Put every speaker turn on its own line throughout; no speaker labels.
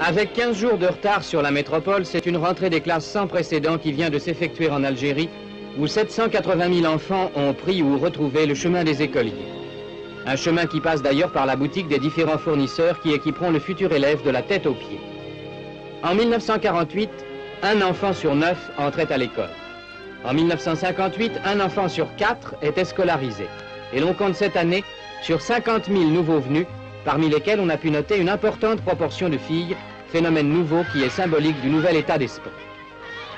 Avec 15 jours de retard sur la métropole, c'est une rentrée des classes sans précédent qui vient de s'effectuer en Algérie, où 780 000 enfants ont pris ou retrouvé le chemin des écoliers. Un chemin qui passe d'ailleurs par la boutique des différents fournisseurs qui équiperont le futur élève de la tête aux pieds. En 1948, un enfant sur 9 entrait à l'école. En 1958, un enfant sur 4 était scolarisé. Et l'on compte cette année sur 50 000 nouveaux venus, parmi lesquels on a pu noter une importante proportion de filles, phénomène nouveau qui est symbolique du nouvel état d'esprit.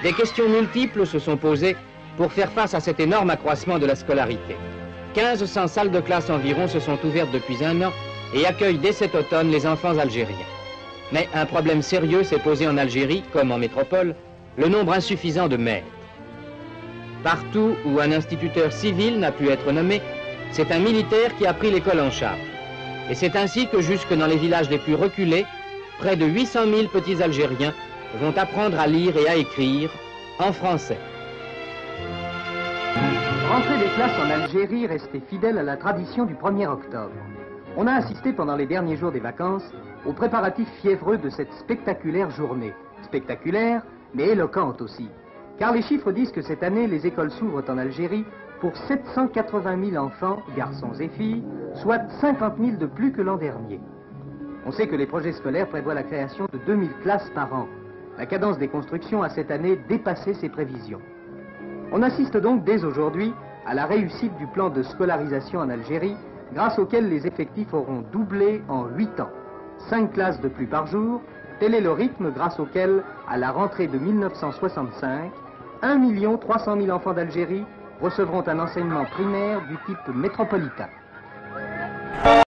Des questions multiples se sont posées pour faire face à cet énorme accroissement de la scolarité. 1500 salles de classe environ se sont ouvertes depuis un an et accueillent dès cet automne les enfants algériens. Mais un problème sérieux s'est posé en Algérie, comme en métropole, le nombre insuffisant de maîtres. Partout où un instituteur civil n'a pu être nommé, c'est un militaire qui a pris l'école en charge. Et c'est ainsi que jusque dans les villages les plus reculés, près de 800 000 petits Algériens vont apprendre à lire et à écrire en français.
Rentrée des classes en Algérie restait fidèle à la tradition du 1er octobre. On a assisté pendant les derniers jours des vacances aux préparatifs fiévreux de cette spectaculaire journée. Spectaculaire, mais éloquente aussi. Car les chiffres disent que cette année, les écoles s'ouvrent en Algérie pour 780 000 enfants, garçons et filles, soit 50 000 de plus que l'an dernier. On sait que les projets scolaires prévoient la création de 2000 classes par an. La cadence des constructions a cette année dépassé ces prévisions. On assiste donc dès aujourd'hui à la réussite du plan de scolarisation en Algérie, grâce auquel les effectifs auront doublé en 8 ans. 5 classes de plus par jour, tel est le rythme grâce auquel, à la rentrée de 1965, 1 300 000 enfants d'Algérie recevront un enseignement primaire du type métropolitain.